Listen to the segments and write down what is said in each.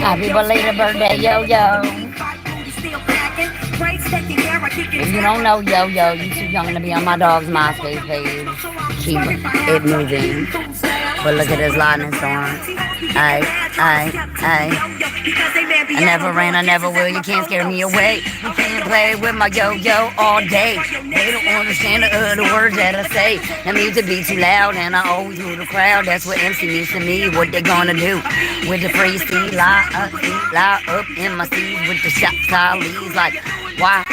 Happy belated birthday, yo-yo. If you don't know yo-yo, you too young to be on my dog's MySpace page. Keep it moving. But look at this lightning storm. I never ran, I never will. You can't scare me away. You can't play with my yo-yo all day. They don't understand the other words that I say. The music be too loud and I always move the crowd. That's what MC means to me. What they gonna do with the free steed? Lie up in my steeds with the shots I leaves. Like, why?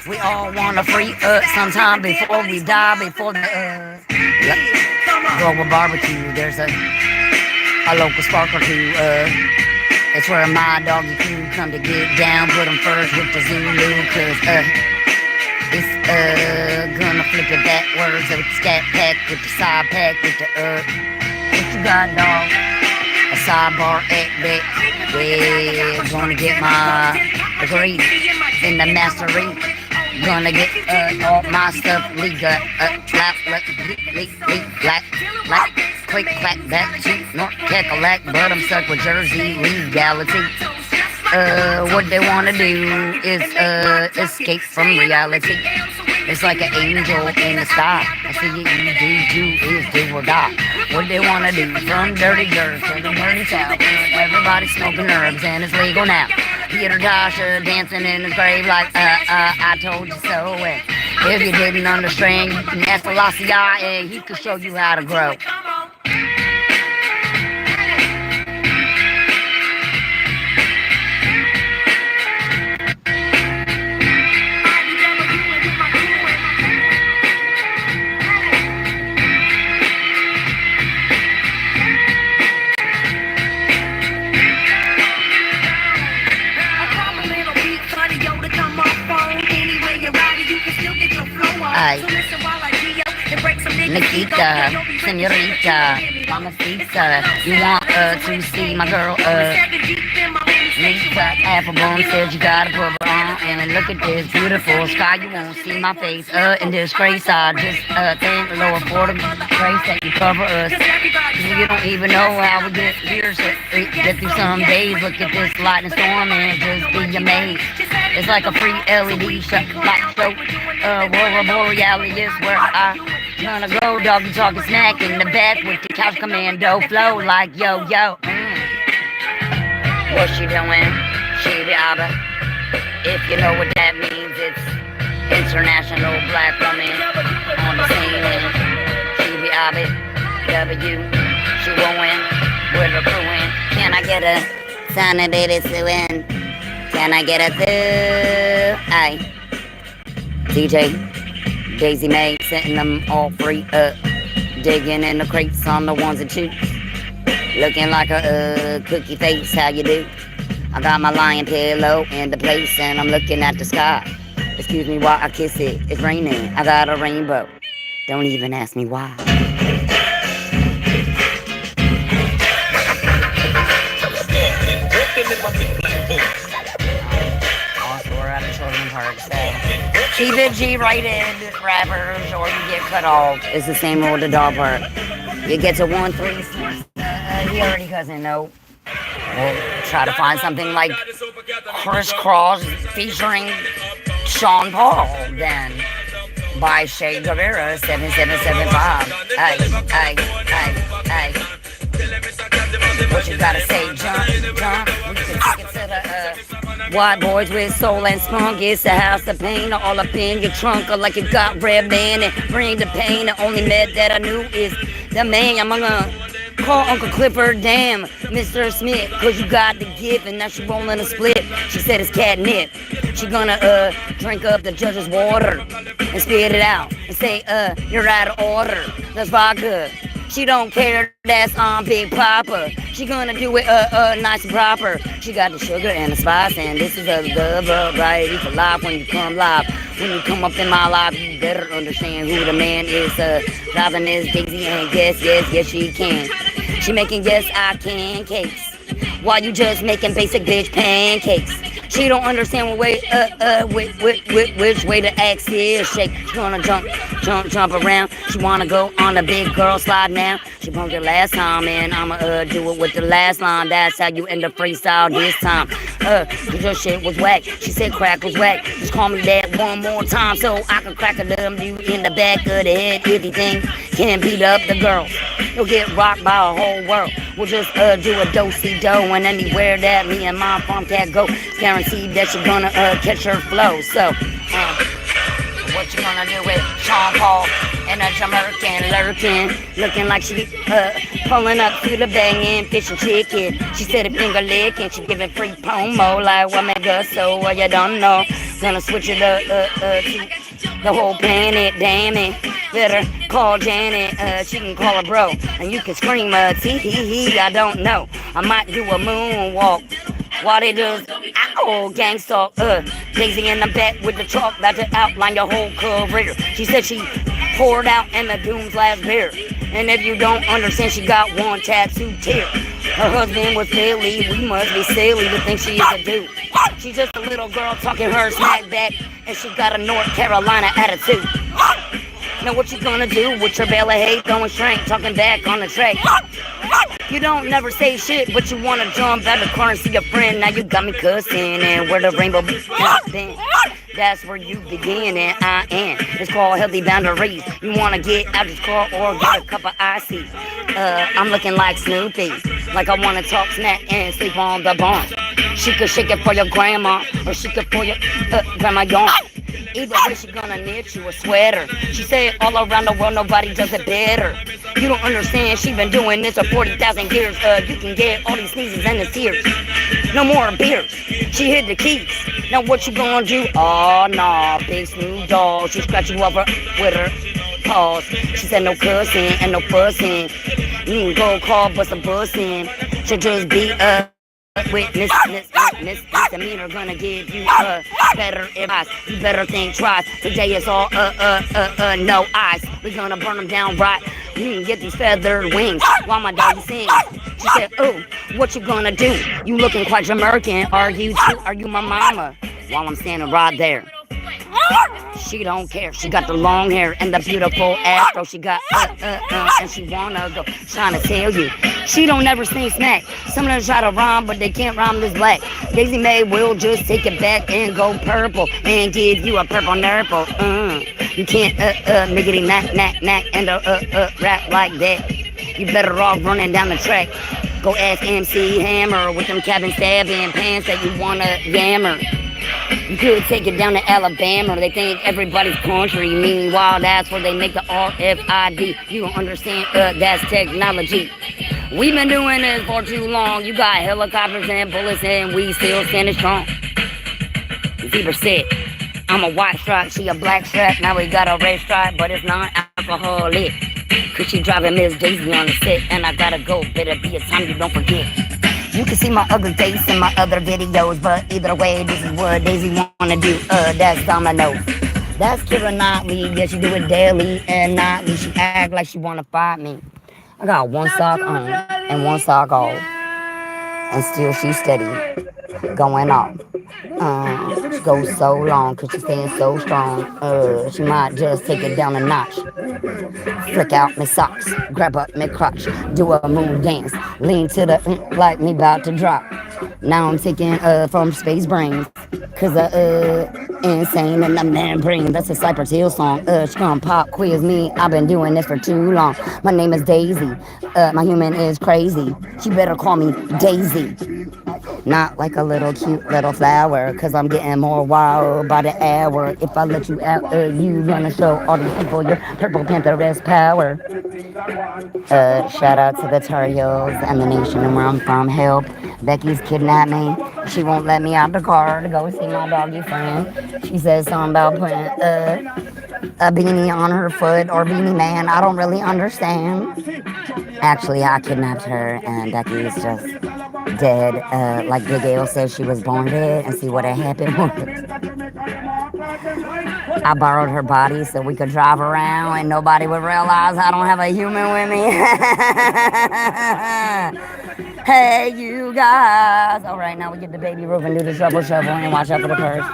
We all wanna free sometime before we die, before the global barbecue. There's a local sparkler crew. It's where my doggy crew come to get down. Put them first with the Zulu, cause it's gonna flip it backwards with the scat pack, with the side pack, with the what you got, dog? A sidebar at back. We're gonna get my degree in the mastery. Gonna get all my stuff legal. Like, quick clack back to Bak2Cackalack, but I'm stuck with Jersey legality. What they wanna do is escape from reality. It's like an angel in the sky. I see you is do or die. What they wanna do from dirty dirt to the dirty south. Everybody smoking herbs and it's legal now. Peter Dasha dancing in his grave like I told you so. And if you didn't understand, you can ask FarmCyat and he can show you how to grow. Nikita, senorita, mamacita, you want to see my girl, Lisa Applebone said you gotta put her on, and look at this beautiful sky, you won't see my face, in disgrace, I just, thank the Lord for the grace that you cover us, you don't even know how we get here, so get through some days, look at this lightning storm, and just be amazed, it's like a free LED shot, show, Aurora Borealis, where I gonna go, doggy talking snack in the back with the couch commando flow like yo-yo. What she doing? She be abba. If you know what that means, it's international black woman on the scene. She be abba. W. She won't with her crewing. Can I get a son of it suing? Can I get a through? Aye. DJ. Daisy May, setting them all free up. Digging in the crates on the ones and twos. Looking like a cookie face, how you do? I got my lion pillow in the place and I'm looking at the sky. Excuse me while I kiss it, it's raining. I got a rainbow. Don't even ask me why. Also, we're at a children's park, so keep it G-rated rappers or you get cut off. It's the same old the dog park. You get to 1, 3, 6. He already doesn't know. We'll try to find something like Crisscross featuring Sean Paul then by Shay Guevara 7775. Ay. What you gotta say, jump. We can take it to the white boys with soul and spunk. It's the house of pain, all up in your trunk, like you got red band and bring the pain. The only med that I knew is the man. I'm gonna call Uncle Clifford, damn, Mr. Smith, cause you got the gift and now she rolling a split. She said it's catnip. She gonna drink up the judge's water and spit it out and say, you're out of order. That's vodka. She don't care, that's on Big Papa. She gonna do it nice and proper. She got the sugar and the spice, and this is a variety for life. When you come live, when you come up in my life, you better understand who the man is. Driving this Daisy and yes she can. She making yes I can cakes, while you just making basic bitch pancakes. She don't understand what way, which way the axe is. Shake, she wanna jump around. She wanna go on a big girl slide now. She bumped it last time, and I'ma do it with the last line. That's how you end the freestyle this time. Cause your shit was whack. She said crack was whack. Just call me that one more time so I can crack a dumb you in the back of the head. If you think can beat up the girls, you'll get rocked by a whole world. We'll just do a do-si-do, and anywhere that me and my FarmCyat go, it's guaranteed that you're gonna catch her flow. So, what you gonna do with Sean Paul and a Jamaican lurking, looking like she pulling up to the banging, fish and chicken. She said a finger licking, she giving free promo like what make us so well you don't know. Gonna switch it up to the whole planet, damn it. Better call Janet, she can call her bro, and you can scream tee-hee-hee, I don't know. I might do a moonwalk while they does, ow, gangsta, Daisy in the back with the chalk, about to outline your whole career. She said she poured out in the Doom's last beer, and if you don't understand, she got one tattoo tear. Her husband was Philly, we must be silly to think she is a dude. She's just a little girl talking her smack back, and she got a North Carolina attitude. Now what you gonna do with your bale of hay throwing shank, talking back on the track? You don't never say shit, but you wanna jump out the car and see your friend. Now you got me cussing, and where the rainbow been. That's where you begin, and I am. It's called healthy boundaries. You wanna get out this car or get a cup of icy. I'm looking like Snoopy, like I wanna talk smack and sleep on the barn. She could shake it for your grandma, or she could for your grandma yawn. Either way, she gonna knit you a sweater. She said all around the world, nobody does it better. You don't understand, she been doing this for 40,000 years. You can get all these sneezes and the tears. No more beers. She hit the keys. Now what you gonna do? Oh, nah, big Snoop Dogg. She scratch you over with her paws. She said no cussing and no fussing. You can go call bust a bussin'. She'll just be witness, misdemeanor gonna give you better advice. You better think twice. Today it's all no eyes. We gonna burn them down right. You can get these feathered wings while my doggy sings. She said, oh, what you gonna do? You looking quite Jamaican. Are you my mama? While I'm standing right there. She don't care. She got the long hair and the beautiful afro. She got and she wanna go trying to tell you. She don't never sing smack. Some of them try to rhyme, but they can't rhyme this black. Daisy May will just take it back and go purple and give you a purple nurple. You can't miggity knack and rap like that. You better off running down the track. Go ask MC Hammer with them cabin stabbing pants that you wanna yammer. You could take it down to Alabama. They think everybody's country. Meanwhile, that's where they make the RFID. You don't understand, that's technology. We've been doing this for too long. You got helicopters and bullets and we still standing strong. Zebra said, I'm a white stripe, she a black stripe. Now we got a red stripe, but it's not alcoholic. Cause she driving Miss Daisy on the set. And I gotta go, better be a time you don't forget. You can see my ugly face in my other videos, but either way, this is what Daisy wanna do. That's dominoes. That's Kira Knightley. Yeah, she do it daily and nightly. She act like she wanna fight me. I got one sock on and one sock off, and still she's steady going off. She goes so long cause she's staying so strong. She might just take it down a notch. Flick out my socks, grab up my crotch, do a moon dance, lean to the like me about to drop. Now I'm taking from Space Brains, cause insane in the membrane. That's a Cypress Hill song. She gonna pop quiz me. I've been doing this for too long. My name is Daisy. My human is crazy. She better call me Daisy. Not like a little cute little flower, cause I'm getting more wild by the hour. If I let you out, you gonna show all these people your Purple Panther-esque power. Shout out to the Tar Heels and the nation where I'm from. Help. Becky's kidnapped me. She won't let me out the car to go see my doggy friend. She says something about putting a beanie on her foot or beanie man. I don't really understand. Actually, I kidnapped her and Becky is just dead. Like Big Ale says, she was born dead, and see what had happened was I borrowed her body so we could drive around and nobody would realize I don't have a human with me. Hey, you guys. All right, now we get the baby roof and do the shovel and watch out for the curse.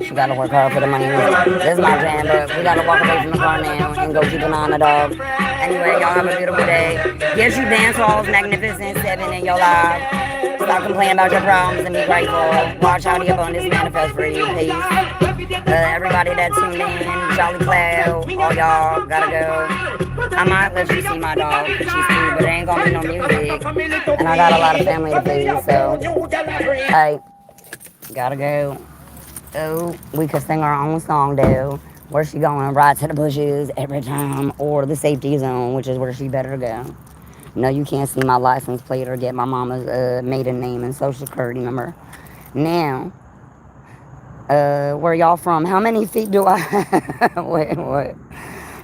She got to work hard for the money. This is my jam, but we got to walk away from the car now and go keep an eye on the dog. Anyway, y'all have a beautiful day. Get you dance halls, Magnificent 7 in your life. Stop complaining about your problems and be grateful. Watch how the abundance manifest for you. Peace. Everybody that tuned in, Jolly Cloud, all y'all gotta go. I might let you see my dog, she's cute, but there ain't gonna be no music. And I got a lot of family to feed, so hey, gotta go. Oh, we could sing our own song though. Where she going? Right to the bushes every time, or the safety zone, which is where she better go. No, you can't see my license plate or get my mama's maiden name and social security number. Now, where y'all from? How many feet do I have? Wait, what?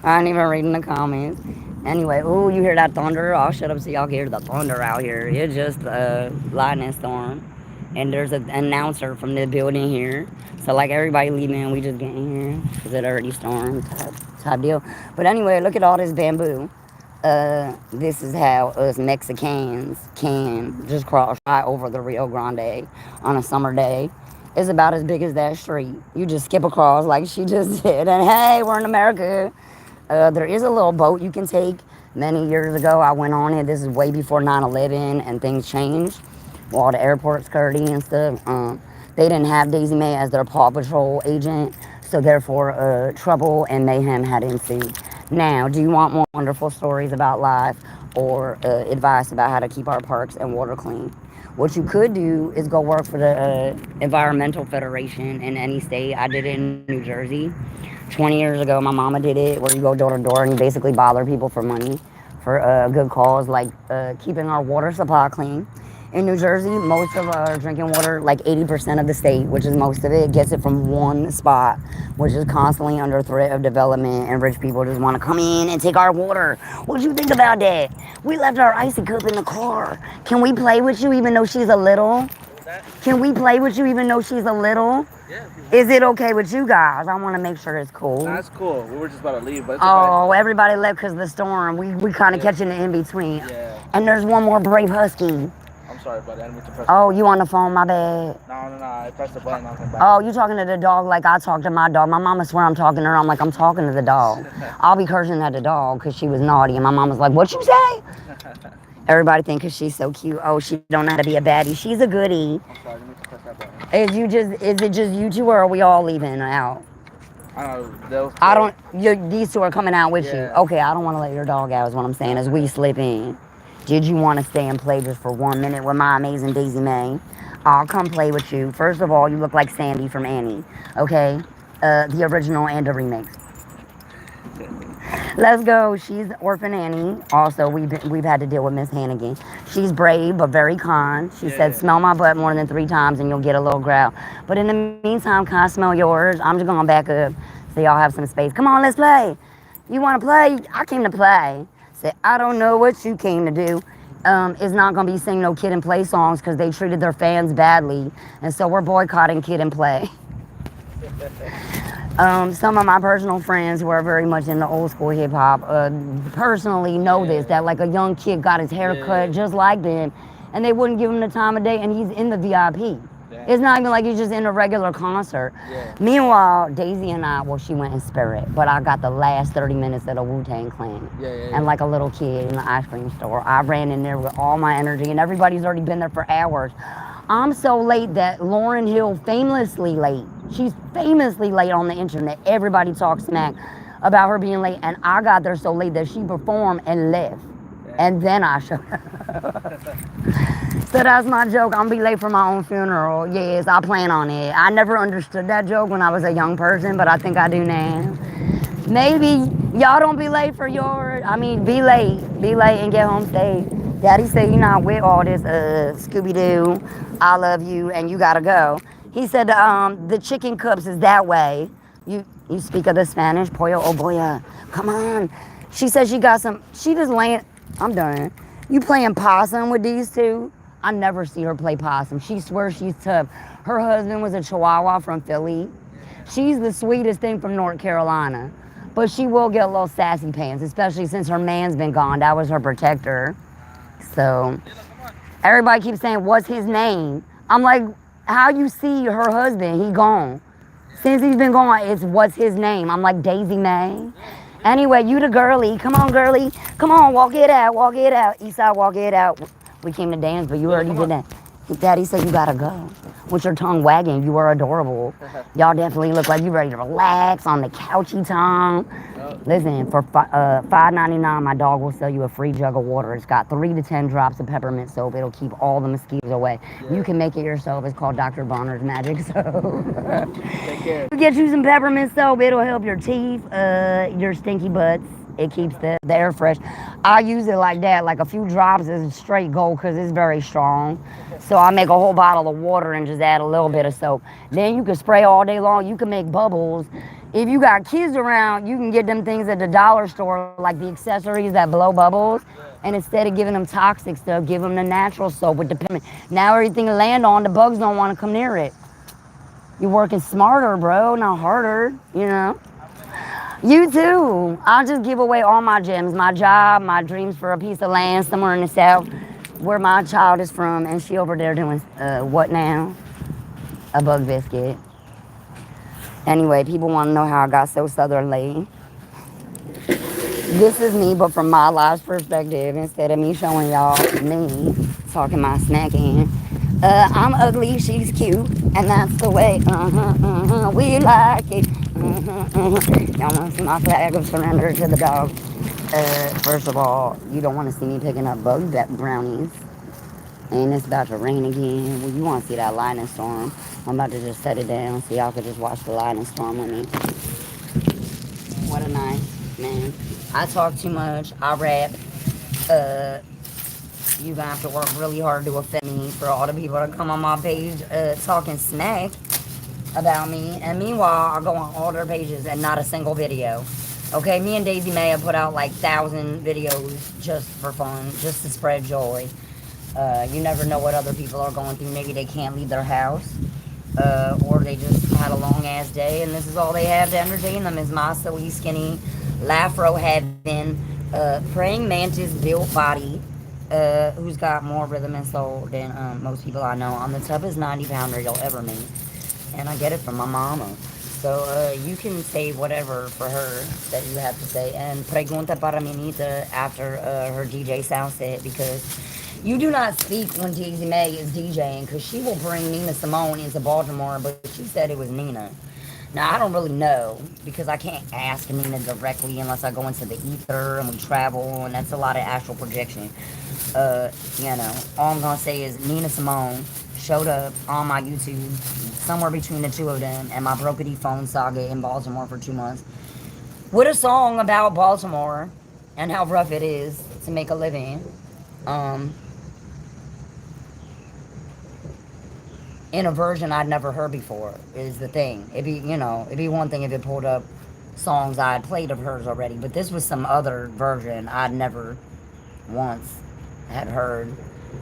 I ain't even reading the comments. Anyway, ooh, you hear that thunder? I'll shut up so y'all can hear the thunder out here. It's just a lightning storm. And there's an announcer from the building here. So, like, everybody leaving, we just getting here. Because it already stormed type deal. But anyway, look at all this bamboo. This is how us Mexicans can just cross right over the Rio Grande on a summer day. It's about as big as that street. You just skip across like she just did. And hey, we're in America. There is a little boat you can take. Many years ago, I went on it. This is way before 9/11 and things changed. All the airport security and stuff. They didn't have Daisy Mae as their Paw Patrol agent. So therefore, trouble and mayhem had ensued. Now, do you want more wonderful stories about life or advice about how to keep our parks and water clean? What you could do is go work for the Environmental Federation in any state. I did it in New Jersey. 20 years ago, my mama did it, where you go door to door and you basically bother people for money for a good cause, like keeping our water supply clean. In New Jersey, most of our drinking water, like 80% of the state, which is most of it, gets it from one spot, which is constantly under threat of development, and rich people just want to come in and take our water. What do you think about that? We left our icy cup in the car. Can we play with you even though she's a little? Can we play with you even though she's a little? Yeah. Is it okay with you guys? I want to make sure it's cool. That's cool. We were just about to leave, but it's oh, okay. Everybody left because of the storm. We kind of catching it in between. Yeah. And there's one more brave husky. I'm sorry, buddy. I didn't mean to press. Oh, you on the phone? My bad. No. I pressed the button. I'll come back. Oh, you talking to the dog like I talk to my dog. My mama swear I'm talking to her. I'm like, I'm talking to the dog. I'll be cursing at the dog because she was naughty. And my mama's like, what you say? Everybody think because she's so cute. Oh, she don't know how to be a baddie. She's a goodie. I'm sorry. I didn't mean to press that button. Is it just you two or are we all leaving out? I don't know. These two are coming out with you. Yeah. Okay, I don't want to let your dog out is what I'm saying as we slip in. Did you want to stay and play just for 1 minute with my amazing Daisy Mae? I'll come play with you. First of all, you look like Sandy from Annie, okay? The original and the remix. Let's go. She's Orphan Annie. Also, we've had to deal with Miss Hannigan. She's brave but very kind. She said, smell my butt more than 3 times and you'll get a little growl. But in the meantime, can I smell yours? I'm just going to back up so y'all have some space. Come on, let's play. You want to play? I came to play. Said, I don't know what you came to do. It's not going to be sing no Kid and Play songs because they treated their fans badly. And so we're boycotting Kid and Play. Some of my personal friends who are very much into old school hip hop personally know this, that like a young kid got his hair cut just like them and they wouldn't give him the time of day and he's in the VIP. It's not even like he's just in a regular concert. Meanwhile, Daisy and I, well, she went in spirit, but I got the last 30 minutes of the Wu-Tang Clan. And like a little kid in the ice cream store, I ran in there with all my energy and everybody's already been there for hours. I'm so late that Lauryn Hill, famously late, she's famously late on the internet. Everybody talks smack about her being late, and I got there so late that she performed and left. And then I showed up. So that's my joke. I'm gonna be late for my own funeral. Yes, I plan on it. I never understood that joke when I was a young person, but I think I do now. Maybe y'all don't be late for yours. I mean, be late and get home safe. Daddy said you're not with all this Scooby-Doo, I love you, and you gotta go. He said the chicken cups is that way. You speak of the Spanish, pollo o boya. Come on. She said she got some, she just laying, I'm done. You playing possum with these two? I never see her play possum. She swears she's tough. Her husband was a Chihuahua from Philly. She's the sweetest thing from North Carolina. But she will get a little sassy pants, especially since her man's been gone. That was her protector. So, Everybody keeps saying, what's his name? I'm like, how you see her husband? He gone. Since he's been gone, it's what's his name? I'm like, Daisy May. Anyway, you the girly. Come on, girly. Come on, walk it out, walk it out. Eastside, walk it out. We came to dance, but you already did that. Daddy said you gotta go. With your tongue wagging, you are adorable. Y'all definitely look like you ready to relax on the couchy tongue. Listen, for $5.99, my dog will sell you a free jug of water. It's got 3 to 10 drops of peppermint soap. It'll keep all the mosquitoes away. You can make it yourself. It's called Dr. Bonner's Magic Soap. Take care. You get you some peppermint soap. It'll help your teeth, your stinky butts. It keeps the air fresh. I use it like that. Like a few drops is straight gold because it's very strong. So I make a whole bottle of water and just add a little bit of soap. Then you can spray all day long. You can make bubbles. If you got kids around, you can get them things at the dollar store, like the accessories that blow bubbles. And instead of giving them toxic stuff, give them the natural soap with the peppermint. Now everything land on, the bugs don't want to come near it. You're working smarter, bro, not harder, you know? You too. I'll just give away all my gems, my job, my dreams for a piece of land somewhere in the South where my child is from, and she over there doing what now? A bug biscuit. Anyway, people want to know how I got so southernly. This is me, but from my life's perspective, instead of me showing y'all me talking my smacking. I'm ugly, she's cute, and that's the way, we like it. Y'all want to see my flag of surrender to the dog? First of all, you don't want to see me picking up bug brownies. And it's about to rain again. Well, you want to see that lightning storm. I'm about to just set it down so y'all could just watch the lightning storm with me. What a night, man. I talk too much. I rap. You're going to have to work really hard to offend me for all the people that come on my page talking smack about me. And meanwhile, I go on all their pages and not a single video. Okay, me and Daisy May have put out like 1,000 videos just for fun, just to spread joy. You never know what other people are going through. Maybe they can't leave their house. Or they just had a long ass day and this is all they have to entertain them is my silly, skinny, Lafro having, praying mantis built body. Who's got more rhythm and soul than most people I know. I'm the toughest 90-pounder you'll ever meet. And I get it from my mama. So you can say whatever for her that you have to say. And pregunta para mi nieta after her DJ sound set, because you do not speak when Daisy May is DJing, because she will bring Nina Simone into Baltimore, but she said it was Nina. Now, I don't really know, because I can't ask Nina directly unless I go into the ether and we travel, and that's a lot of astral projection. You know, all I'm going to say is Nina Simone showed up on my YouTube, somewhere between the two of them, and my Brokety phone saga in Baltimore for 2 months, with a song about Baltimore and how rough it is to make a living. In a version I'd never heard before is the thing. It'd be, you know, it'd be one thing if it pulled up songs I'd played of hers already, but this was some other version I'd never once had heard,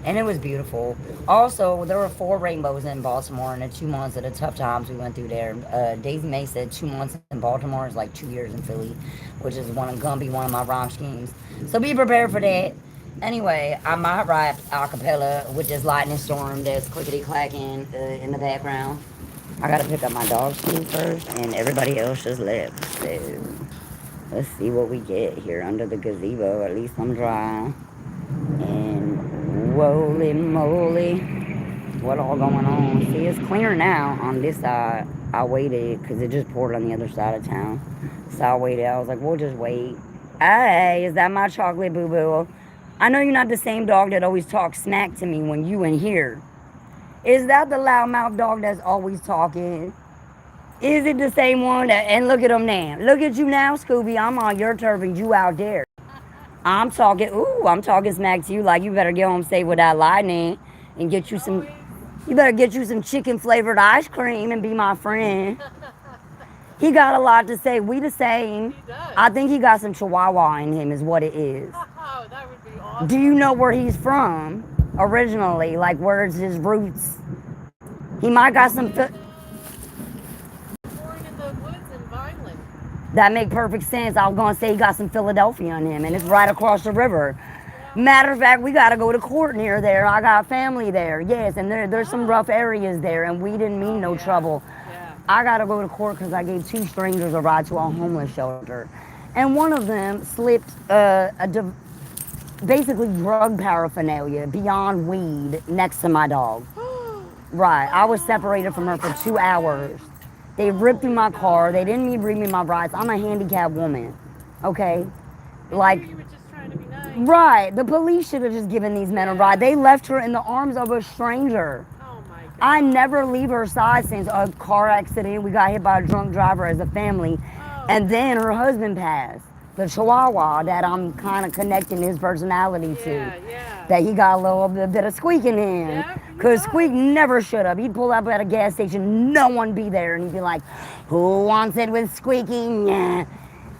and it was beautiful. Also, there were 4 rainbows in Baltimore in the 2 months of the tough times we went through there. Daisy May said 2 months in Baltimore is like 2 years in Philly, which is gonna be one of my rhyme schemes. So be prepared for that. Anyway, I might rap a cappella with this lightning storm that's clickety-clacking in the background. I gotta pick up my dog's food first, and everybody else just left. So let's see what we get here under the gazebo. At least I'm dry. And holy moly, what all going on? See, it's clear now on this side. I waited because it just poured on the other side of town. So I waited. I was like, we'll just wait. Hey, is that my chocolate boo-boo? I know you're not the same dog that always talks smack to me when you in here. Is that the loudmouth dog that's always talking? Is it the same one? And look at him now. Look at you now, Scooby. I'm on your turf and you out there. I'm talking smack to you like you better get home safe with that lightning and get you some, you better get you some chicken flavored ice cream and be my friend. He got a lot to say. We the same. He does. I think he got some Chihuahua in him is what it is. Oh, that would be awesome. Do you know where he's from originally? Like, where's his roots? He might got some... Born in the woods in Vineland. That make perfect sense. I was going to say he got some Philadelphia in him, and it's right across the river. Yeah. Matter of fact, we got to go to court near there. I got family there. Yes, and there's some rough areas there, and we didn't mean no trouble. Yeah. I got to go to court because I gave 2 strangers a ride to a homeless shelter. And one of them slipped basically drug paraphernalia beyond weed next to my dog. Right. I was separated from her for 2 hours. They ripped through my car. They didn't even read me my rights. I'm a handicapped woman. Okay? Like, You were just trying to be nice. right. The police should have just given these men a ride. They left her in the arms of a stranger. Oh my God. I never leave her side since a car accident. We got hit by a drunk driver as a family. Oh. And then her husband passed. The Chihuahua that I'm kind of connecting his personality to. Yeah. That he got a little bit of squeak in him. Yeah, he Because does. Squeak never should have. He'd pull up at a gas station, no one be there, and he'd be like, who wants it with Squeaky? Nah.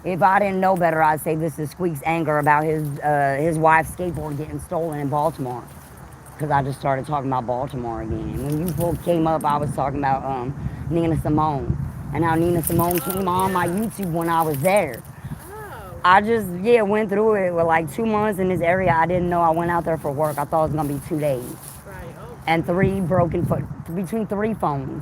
If I didn't know better, I'd say this is Squeak's anger about his wife's skateboard getting stolen in Baltimore. Because I just started talking about Baltimore again. When you came up, I was talking about Nina Simone. And how Nina Simone came on my YouTube when I was there. I just, went through it with like 2 months in this area. I didn't know I went out there for work. I thought it was going to be 2 days. Right. Oh. And 3 broken foot, between 3 phones.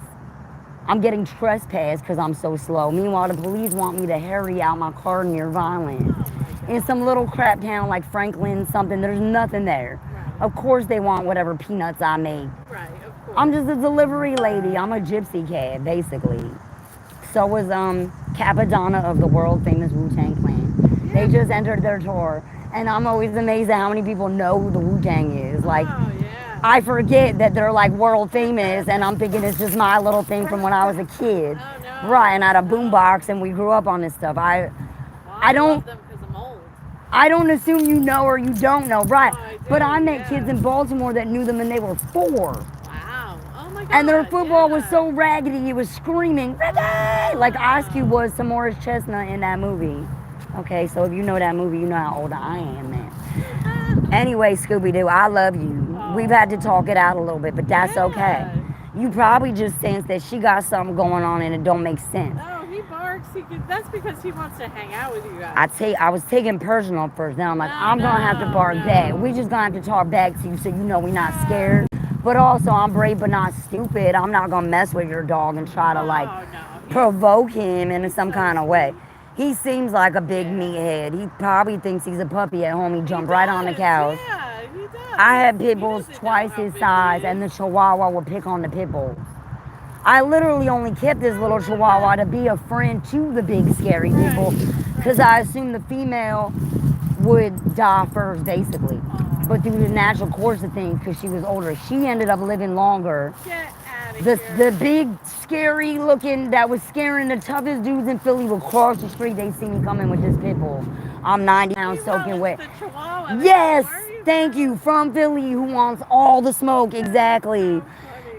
I'm getting trespassed because I'm so slow. Meanwhile, the police want me to hurry out my car near Violent. In some little crap town like Franklin, something, there's nothing there. Right. Of course they want whatever peanuts I make. Right. Of course. I'm just a delivery lady. I'm a gypsy cat, basically. So was Capadonna of the world famous Wu-Tang Clan. They just entered their tour, and I'm always amazed at how many people know who the Wu-Tang is. Like, Oh yeah. I forget that they're like world famous, and I'm thinking it's just my little thing from when I was a kid. Oh no. Right, and I had a boombox, and we grew up on this stuff. Well, I don't- love them because I'm old. I don't assume you know or you don't know, right? Oh, I do, But I met yeah. kids in Baltimore that knew them and they were 4. Wow. Oh my God. And their football was yeah. so raggedy, it was screaming, Reggie! Like Ice Cube was to Morris Chestnut in that movie. Okay, so if you know that movie, you know how old I am now. Anyway, Scooby-Doo, I love you. We've had to talk it out a little bit, but that's okay. You probably just sense that she got something going on and it don't make sense. Oh, he barks. That's because he wants to hang out with you guys. I was taking personal first. Now I'm like, I'm gonna have to bark back. We just gonna have to talk back to you so you know we're not scared. But also, I'm brave but not stupid. I'm not gonna mess with your dog and try to like Oh no. provoke him in some kind of way. He seems like a big meathead. He probably thinks he's a puppy at home. He jumped right on the couch. Yeah, he does. I had pit He bulls doesn't know twice how his big he size, is. and the Chihuahua would pick on the pit bulls. I literally only kept this little Chihuahua to be a friend to the big scary people, because I assumed the female would die first, basically. But through the natural course of things, because she was older, she ended up living longer. Get out of here. The big, scary looking, that was scaring the toughest dudes in Philly would cross the street. They see me coming with this pit bull. I'm 90 pounds soaking wet. The Chihuahua. Yes, Where are you thank you. From Philly, who wants all the smoke, exactly.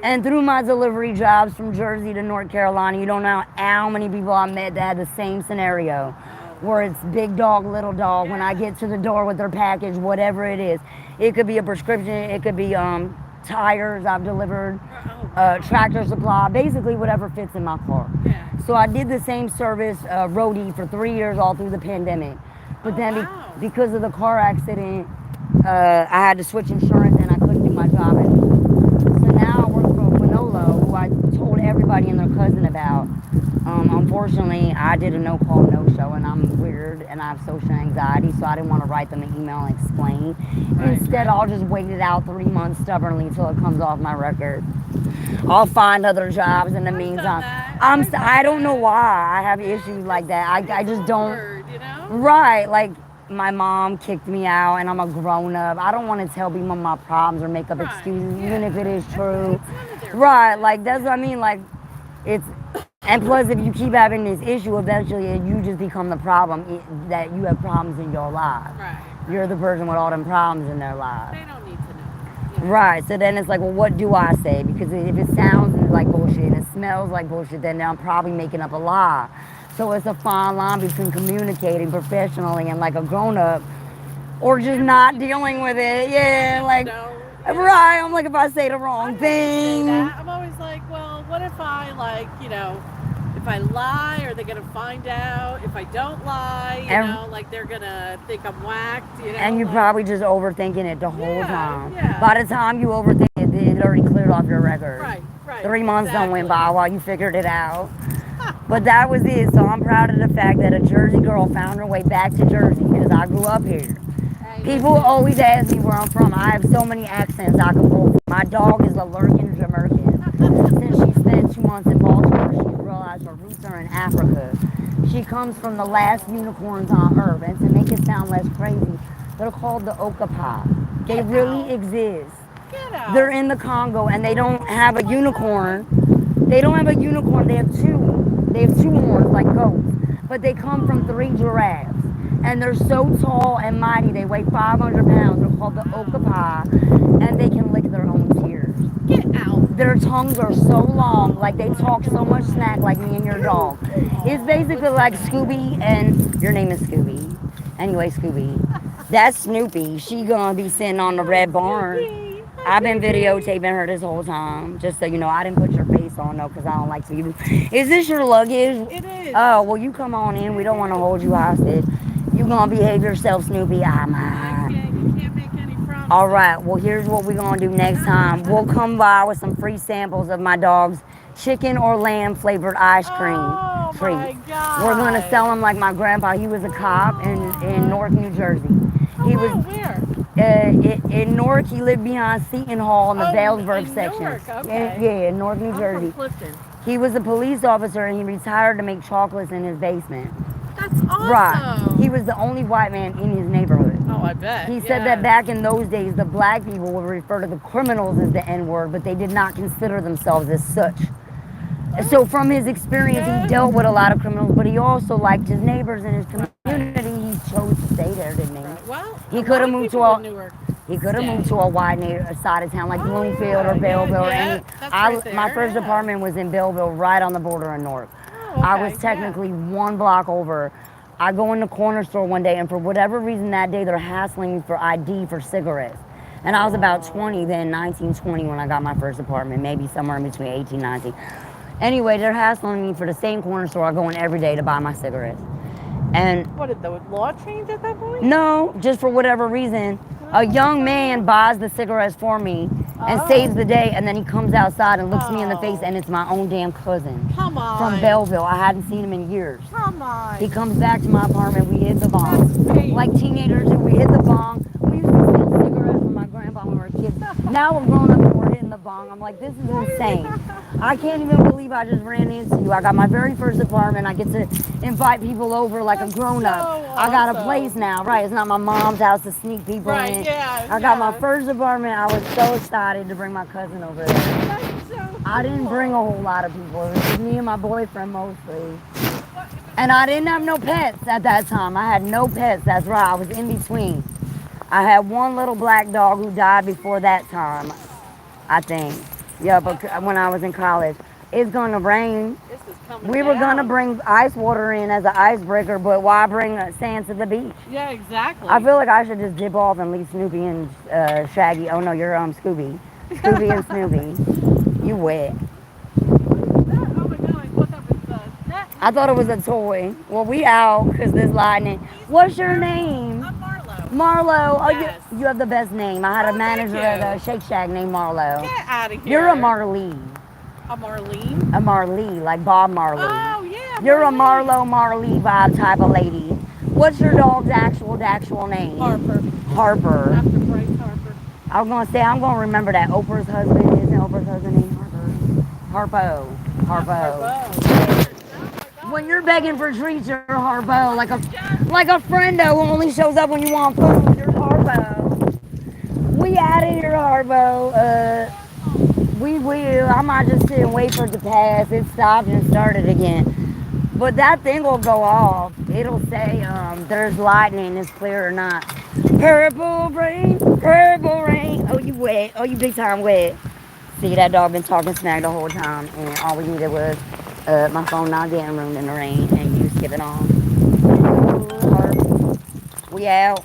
And through my delivery jobs from Jersey to North Carolina, you don't know how many people I met that had the same scenario, where it's big dog, little dog. When I get to the door with their package, whatever it is, it could be a prescription, it could be tires I've delivered, tractor supply, basically whatever fits in my car. Yeah. So I did the same service, roadie, for 3 years all through the pandemic. But then wow. because of the car accident, I had to switch insurance and I couldn't do my job anymore. So now I work for Manolo, who I told everybody and their cousin about. Unfortunately, I did a no-call, no-show, and I'm weird and I have social anxiety, so I didn't want to write them an email and explain. Instead, I'll just wait it out 3 months stubbornly until it comes off my record. I'll find other jobs in the meantime. I don't know why I have issues like that. I just don't. Word, you know? Right, like my mom kicked me out and I'm a grown up. I don't want to tell people my problems or make up excuses, even if it is true. Right, like that's what I mean. Like it's, and plus if you keep having this issue, eventually you just become the problem, that you have problems in your life. Right. You're the person with all them problems in their life. They don't need to know. Right, so then it's like, well, what do I say? Because if it sounds like bullshit and it smells like bullshit, then I'm probably making up a lie. So it's a fine line between communicating professionally and like a grown-up, or just not dealing with it. Yeah, like, right, I'm like, if I say the wrong thing. I'm always like, well, what if I, like, you know, if I lie, are they gonna find out? If I don't lie, you know, like they're gonna think I'm whacked, you know. And you're like, probably just overthinking it the whole time. Yeah. By the time you overthink it, it already cleared off your record. Right, right. 3 months don't went by while you figured it out. But that was it. So I'm proud of the fact that a Jersey girl found her way back to Jersey because I grew up here. People always ask me where I'm from. I have so many accents I can pull. My dog is a Lurkin Jamaican. Since she spent 2 months in Baltimore, she realized her roots are in Africa. She comes from the last unicorns on Earth. And to make it sound less crazy, they're called the Okapi. They really exist. They're in the Congo and they don't have a unicorn. They don't have a unicorn. They have two. They have 2 horns like goats. But they come from 3 giraffes. And they're so tall and mighty, they weigh 500 pounds. They're called the Okapi, and they can lick their own tears. Get out. Their tongues are so long, like they talk so much smack like me and your dog. It's basically like Scooby, and your name is Scooby. Anyway, Scooby, that's Snoopy. She gonna be sitting on the red barn. I've been videotaping her this whole time, just so you know. I didn't put your face on, though, because I don't like to. Is this your luggage? It is. Oh, well, you come on in. We don't want to hold you hostage. You gonna behave yourself, Snoopy? You can't make any promises. All right. Well, here's what we're gonna do next time. We'll come by with some free samples of my dog's chicken or lamb flavored ice cream. Oh my God. We're gonna sell them like my grandpa. He was a cop in Newark, New Jersey. He was where? In Newark. He lived behind Seton Hall in the Valesburg section. Newark, okay. Yeah, in Newark, New Jersey. From Clifton. He was a police officer and he retired to make chocolates in his basement. That's awesome. Right. He was the only white man in his neighborhood. Oh, I bet. He said that back in those days, the black people would refer to the criminals as the N-word, but they did not consider themselves as such. So from his experience, he dealt with a lot of criminals, but he also liked his neighbors and his community. He chose to stay there, didn't he? Well, He could have moved to a white side of town like Bloomfield or Belleville or any. My first apartment was in Belleville, right on the border of Newark. I was technically 1 block over. I go in the corner store one day, and for whatever reason that day, they're hassling me for ID for cigarettes. And I was about 20 then, 19, 20 when I got my first apartment, maybe somewhere in between 18, 19. Anyway, they're hassling me for the same corner store I go in every day to buy my cigarettes. And what, did the law change at that point? No, just for whatever reason. A young man buys the cigarettes for me and saves the day, and then he comes outside and looks me in the face, and it's my own damn cousin. Come on. From Belleville. I hadn't seen him in years. Come on. He comes back to my apartment, we hit the bong. That's great. Like teenagers do, we hit the bong. We used to steal cigarettes from my grandpa when we were kids. Now we're grown up and we're hitting the bong. I'm like, this is insane. I can't even believe I just ran into you. I got my very first apartment. I get to invite people over like a grown up. So I got a awesome. place now, right? It's not my mom's house to sneak people in. I got my first apartment. I was so excited to bring my cousin over there. That's so cool. I didn't bring a whole lot of people. It was just me and my boyfriend mostly. And I didn't have no pets at that time. I had no pets. That's right. I was in between. I had 1 little black dog who died before that time, I think. Yeah, but when I was in college. It's gonna rain. This is coming We were gonna bring ice water in as an icebreaker, but why bring sand to the beach? Yeah, exactly. I feel like I should just dip off and leave Snoopy and Shaggy. Oh no, you're Scooby. Scooby and Snoopy. You wet. Oh my God, look up at I thought it was a toy. Well, we out because there's lightning. What's your name? I'm Marlo. Marlo. Oh, Yes. you have the best name. I had a manager thank you. at a Shake Shack named Marlo. Get out of here. You're a Marlee. A Marlene? A Marlee, like Bob Marley. Oh, yeah. You're a Marlo Marlee vibe type of lady. What's your dog's actual name? Harper. Harper. After Bryce Harper. I was gonna say I'm gonna remember that. Oprah's husband, isn't Oprah's husband named Harper? Harpo. When you're begging for treats, you're Harpo. Like a friendo who only shows up when you want food. You're Harpo. We out of here, Harpo. We will. I might just sit and wait for it to pass. It stopped and started again. But that thing will go off. It'll say there's lightning, it's clear or not. Purple rain, purple rain. Oh, you wet. Oh, you big time wet. See, that dog been talking smack the whole time, and all we needed was my phone not getting ruined in the rain, and you skipping off. We out.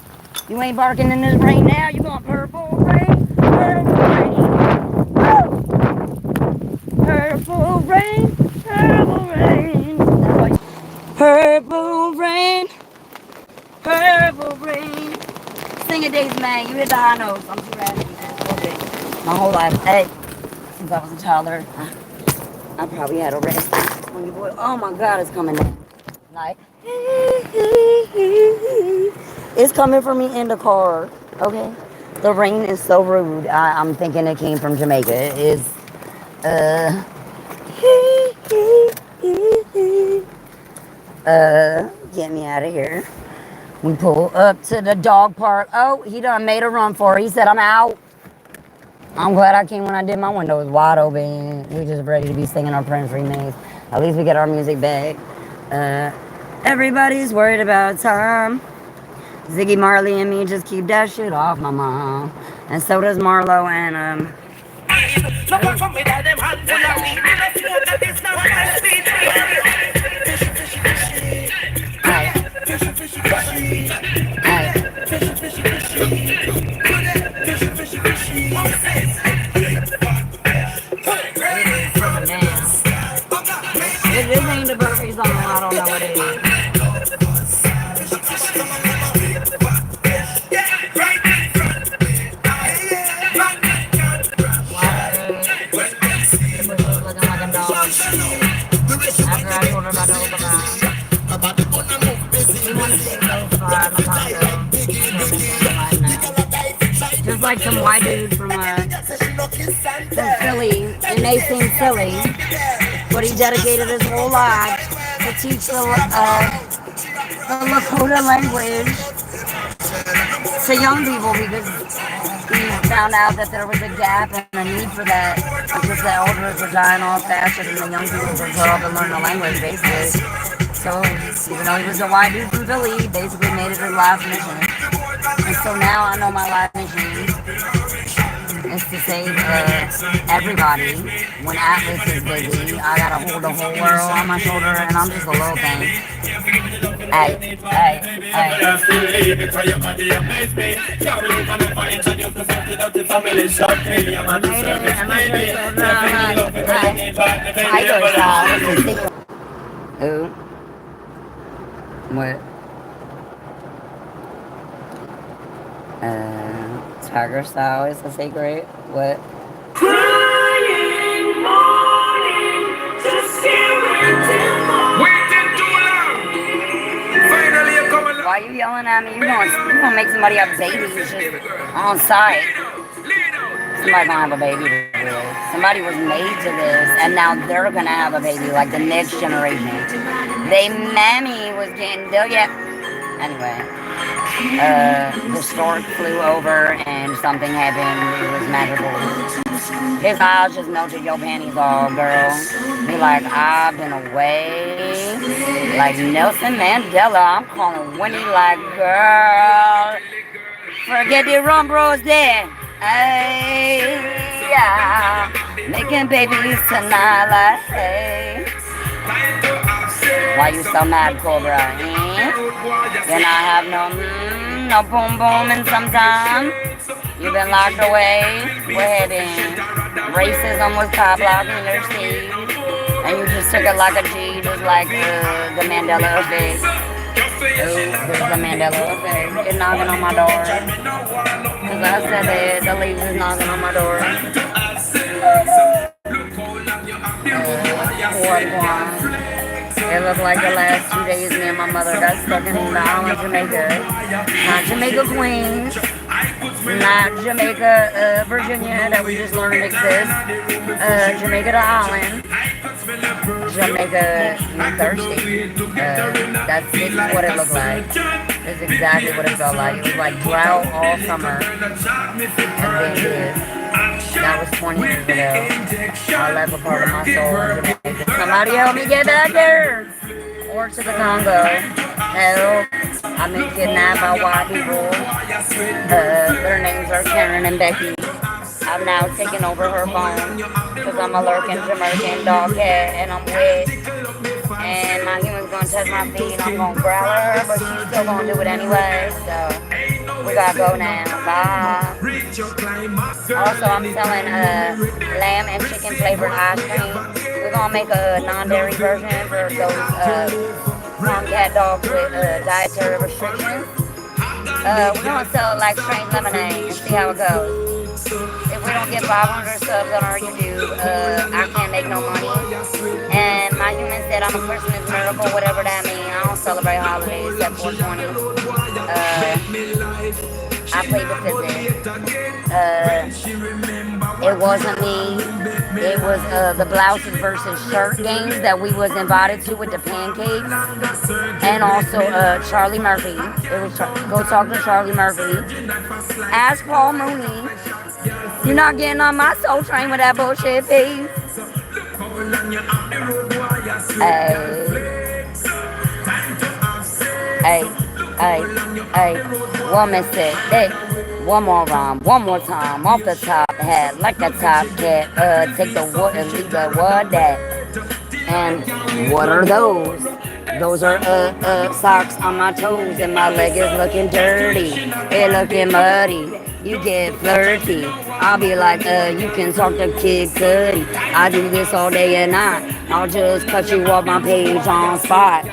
You ain't barking in this rain now. You going purple rain, purple rain. Woo! Purple rain, purple rain. rain. Sing it, Daisy, man. You hit the high notes. I'm too raspy, man. Okay. My whole life. Hey, since I was a toddler, I probably had a rest. Oh my God, it's coming in. Like, it's coming for me in the car. Okay. The rain is so rude. I'm thinking it came from Jamaica. It is, get me out of here. We pull up to the dog park. Oh, he done made a run for it. He said, I'm out. I'm glad I came when I did. My window was wide open. We just ready to be singing our Prince remix. At least we get our music back. Everybody's worried about time. Ziggy Marley and me just keep that shit off my mom. And so does Marlo and If this ain't the birthday song, I don't know what it is. Looking like a dog. After I told her about the whole we want to take those five. Just like some white dude from Philly, and they sing Silly. But he dedicated his whole life to teach the Lakota language to young people because he found out that there was a gap and a need for that because the elders were dying off faster than the young people were taught to learn the language, basically. So, even though he was a white dude from Philly, he basically made it his life mission. And so now I know my life mission is to save everybody. When Atlas is busy, I gotta hold the whole world on my shoulder, and I'm just a little thing. Hey. Who? What? Tiger style is a secret. What? Crying morning, just waiting too long. Finally, you're coming. Why are you yelling at me? You gonna make somebody have babies just on site. Somebody's gonna have a baby to this. Somebody was made to this, and now they're gonna have a baby, like the next generation. They mammy was getting anyway. The stork flew over and something happened. It was magical. His eyes just melted your panties off, girl. Be like, I've been away. Like Nelson Mandela, I'm calling Winnie like, girl. Forget the rum bros there. Hey, yeah. Making babies tonight like, hey. Why you so mad, Cobra? Then I have no boom boom in some time. You've been locked away. We're heading. Racism was top blocking your seat. And you just took it like a G, just like the Mandela effect. There's the Mandela effect. It's knocking on my door. Cause I said that the leaves is knocking on my door. It looked like the last 2 days me and my mother got stuck in the island of Jamaica. Not Jamaica Queens, not Jamaica, Virginia, that we just learned exists. Jamaica the island. Jamaica, you thirsty. That's what it looked like. That's exactly what it felt like. It was like drought all summer. And then that was 20 years ago. I left a part of my soul in Jamaica. Somebody help me get back there! Or to the Congo. Help. I've been kidnapped by white people. Their names are Karen and Becky. I've now taken over her phone because I'm a lurking Jamaican dog cat and I'm wet. And my human's gonna touch my feet and I'm gonna growl at her, but she's still gonna do it anyway. So we gotta go now. Bye. Also, I'm selling lamb and chicken flavored ice cream. We're gonna make a non-dairy version for those FarmCyat dogs with dietary restrictions. We're gonna sell like straight lemonade and see how it goes. If we don't get 500 subs on our YouTube, I can't make no money. And my human said I'm a Christmas miracle, whatever that means. I don't celebrate holidays except 420. I played the physics. It wasn't me. It was the blouses versus shirt games that we was invited to with the pancakes. And also Charlie Murphy. It was go talk to Charlie Murphy. Ask Paul Mooney. You're not getting on my soul train with that bullshit, please. Hey. Woman said, hey. One more rhyme, one more time. Off the top hat, like a top cat. Take the wood and leave the wood that. And what are those? Those are socks on my toes, and my leg is looking dirty. It looking muddy. You get flirty. I'll be like, you can talk to Kid Cudi. I do this all day and night. I'll just cut you off my page on spot.